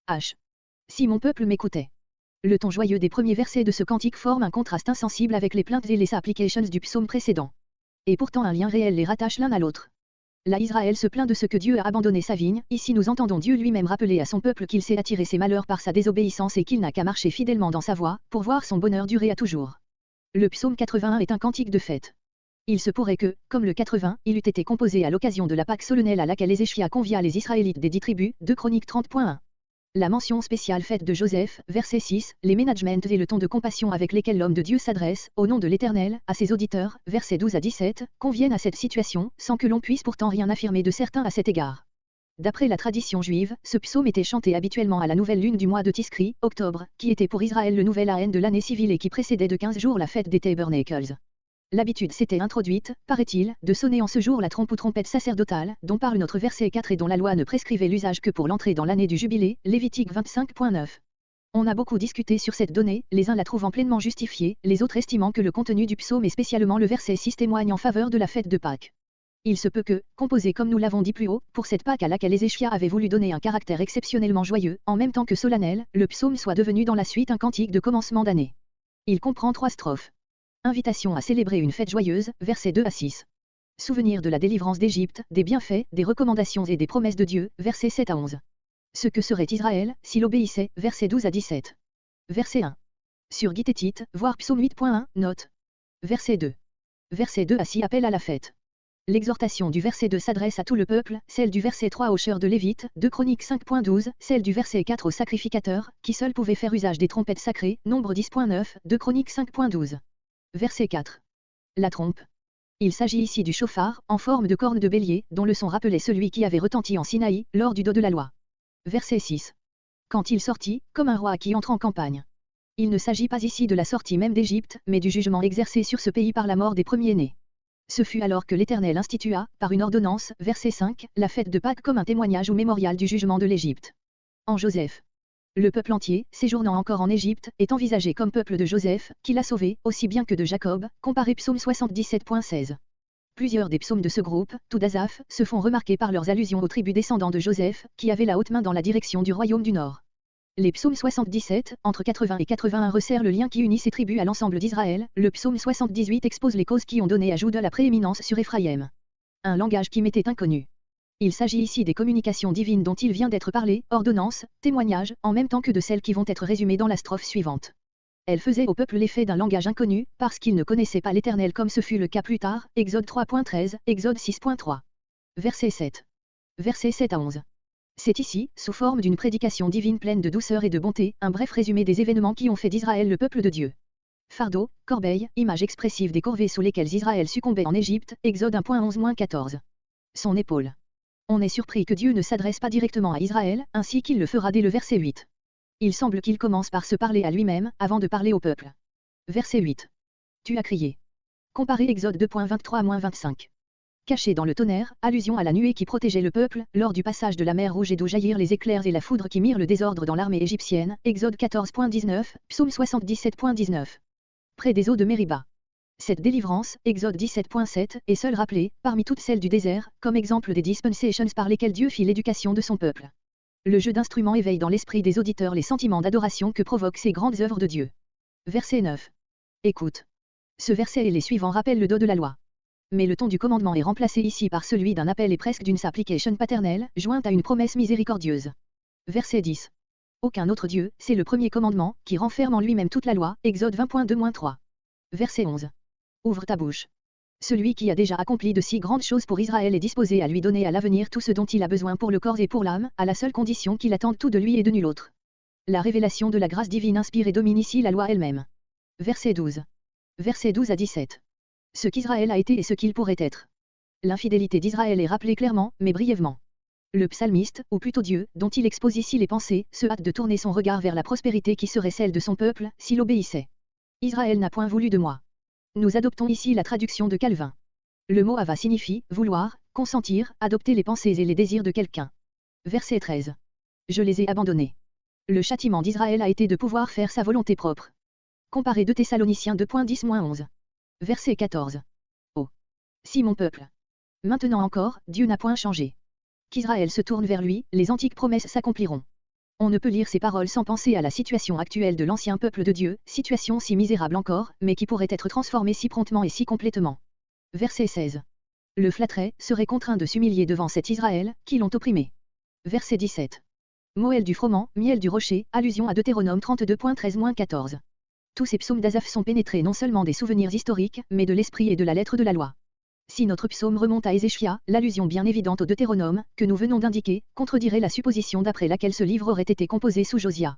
H. Si mon peuple m'écoutait. Le ton joyeux des premiers versets de ce cantique forme un contraste insensible avec les plaintes et les supplications du psaume précédent. Et pourtant un lien réel les rattache l'un à l'autre. Là Israël se plaint de ce que Dieu a abandonné sa vigne, ici nous entendons Dieu lui-même rappeler à son peuple qu'il s'est attiré ses malheurs par sa désobéissance et qu'il n'a qu'à marcher fidèlement dans sa voie, pour voir son bonheur durer à toujours. Le psaume 81 est un cantique de fête. Il se pourrait que, comme le 80, il eût été composé à l'occasion de la Pâque solennelle à laquelle Ézéchias convia les Israélites des 10 tribus, 2 Chroniques 30.1. La mention spéciale faite de Joseph, verset 6, les ménagements et le ton de compassion avec lesquels l'homme de Dieu s'adresse, au nom de l'Éternel, à ses auditeurs, versets 12 à 17, conviennent à cette situation, sans que l'on puisse pourtant rien affirmer de certain à cet égard. D'après la tradition juive, ce psaume était chanté habituellement à la nouvelle lune du mois de Tiskri, octobre, qui était pour Israël le nouvel Ahen de l'année civile et qui précédait de 15 jours la fête des Tabernacles. L'habitude s'était introduite, paraît-il, de sonner en ce jour la trompe ou trompette sacerdotale, dont parle notre verset 4 et dont la loi ne prescrivait l'usage que pour l'entrée dans l'année du jubilé, Lévitique 25.9. On a beaucoup discuté sur cette donnée, les uns la trouvant pleinement justifiée, les autres estimant que le contenu du psaume et spécialement le verset 6 témoigne en faveur de la fête de Pâques. Il se peut que, composé comme nous l'avons dit plus haut, pour cette Pâque à laquelle Ézéchias avait voulu donner un caractère exceptionnellement joyeux, en même temps que solennel, le psaume soit devenu dans la suite un cantique de commencement d'année. Il comprend 3 strophes. Invitation à célébrer une fête joyeuse, versets 2 à 6. Souvenir de la délivrance d'Égypte, des bienfaits, des recommandations et des promesses de Dieu, versets 7 à 11. Ce que serait Israël, s'il obéissait, versets 12 à 17. Verset 1. Sur Gittétit, voir psaume 8.1, note. Verset 2. Verset 2 à 6 appel à la fête. L'exhortation du verset 2 s'adresse à tout le peuple, celle du verset 3 aux chœurs de Lévite, 2 Chroniques 5.12, celle du verset 4 aux sacrificateurs, qui seuls pouvaient faire usage des trompettes sacrées, Nombre 10.9, 2 Chroniques 5.12. Verset 4. La trompe. Il s'agit ici du chauffard, en forme de corne de bélier, dont le son rappelait celui qui avait retenti en Sinaï, lors du dos de la loi. Verset 6. Quand il sortit, comme un roi qui entre en campagne. Il ne s'agit pas ici de la sortie même d'Égypte, mais du jugement exercé sur ce pays par la mort des premiers-nés. Ce fut alors que l'Éternel institua, par une ordonnance, verset 5, la fête de Pâques comme un témoignage ou mémorial du jugement de l'Égypte. En Joseph. Le peuple entier, séjournant encore en Égypte, est envisagé comme peuple de Joseph, qui l'a sauvé, aussi bien que de Jacob, comparé psaume 77.16. Plusieurs des psaumes de ce groupe, tout d'Asaph, se font remarquer par leurs allusions aux tribus descendants de Joseph, qui avaient la haute main dans la direction du royaume du Nord. Les psaumes 77, entre 80 et 81 resserrent le lien qui unit ces tribus à l'ensemble d'Israël, le psaume 78 expose les causes qui ont donné à Juda la prééminence sur Éphraïm. Un langage qui m'était inconnu. Il s'agit ici des communications divines dont il vient d'être parlé, ordonnances, témoignages, en même temps que de celles qui vont être résumées dans la strophe suivante. Elle faisait au peuple l'effet d'un langage inconnu, parce qu'il ne connaissait pas l'Éternel comme ce fut le cas plus tard, Exode 3.13, Exode 6.3. Verset 7. Versets 7 à 11. C'est ici, sous forme d'une prédication divine pleine de douceur et de bonté, un bref résumé des événements qui ont fait d'Israël le peuple de Dieu. Fardeau, corbeille, image expressive des corvées sous lesquelles Israël succombait en Égypte, Exode 1.11-14. Son épaule. On est surpris que Dieu ne s'adresse pas directement à Israël, ainsi qu'il le fera dès le verset 8. Il semble qu'il commence par se parler à lui-même, avant de parler au peuple. Verset 8. Tu as crié. Comparez Exode 2.23-25. Caché dans le tonnerre, allusion à la nuée qui protégeait le peuple, lors du passage de la mer Rouge et d'où jaillirent les éclairs et la foudre qui mirent le désordre dans l'armée égyptienne, Exode 14.19, Psaume 77.19. Près des eaux de Mériba. Cette délivrance, Exode 17.7, est seule rappelée, parmi toutes celles du désert, comme exemple des dispensations par lesquelles Dieu fit l'éducation de son peuple. Le jeu d'instruments éveille dans l'esprit des auditeurs les sentiments d'adoration que provoquent ces grandes œuvres de Dieu. Verset 9. Écoute. Ce verset et les suivants rappellent le dos de la loi. Mais le ton du commandement est remplacé ici par celui d'un appel et presque d'une supplication paternelle, jointe à une promesse miséricordieuse. Verset 10. Aucun autre Dieu, c'est le premier commandement, qui renferme en lui-même toute la loi, Exode 20.2-3. Verset 11. Ouvre ta bouche. Celui qui a déjà accompli de si grandes choses pour Israël est disposé à lui donner à l'avenir tout ce dont il a besoin pour le corps et pour l'âme, à la seule condition qu'il attende tout de lui et de nul autre. La révélation de la grâce divine inspire et domine ici la loi elle-même. Verset 12. Versets 12 à 17. Ce qu'Israël a été et ce qu'il pourrait être. L'infidélité d'Israël est rappelée clairement, mais brièvement. Le psalmiste, ou plutôt Dieu, dont il expose ici les pensées, se hâte de tourner son regard vers la prospérité qui serait celle de son peuple, s'il obéissait. Israël n'a point voulu de moi. Nous adoptons ici la traduction de Calvin. Le mot ava signifie vouloir, consentir, adopter les pensées et les désirs de quelqu'un. Verset 13. Je les ai abandonnés. Le châtiment d'Israël a été de pouvoir faire sa volonté propre. Comparez 2 Thessaloniciens 2.10-11. Verset 14. Oh. Si mon peuple. Maintenant encore, Dieu n'a point changé. Qu'Israël se tourne vers lui, les antiques promesses s'accompliront. On ne peut lire ces paroles sans penser à la situation actuelle de l'ancien peuple de Dieu, situation si misérable encore, mais qui pourrait être transformée si promptement et si complètement. Verset 16. Le flatterait, serait contraint de s'humilier devant cet Israël, qui l'ont opprimé. Verset 17. Moël du froment, miel du rocher, allusion à Deutéronome 32.13-14. Tous ces psaumes d'Asaph sont pénétrés non seulement des souvenirs historiques, mais de l'esprit et de la lettre de la loi. Si notre psaume remonte à Ézéchias, l'allusion bien évidente au Deutéronome, que nous venons d'indiquer, contredirait la supposition d'après laquelle ce livre aurait été composé sous Josia.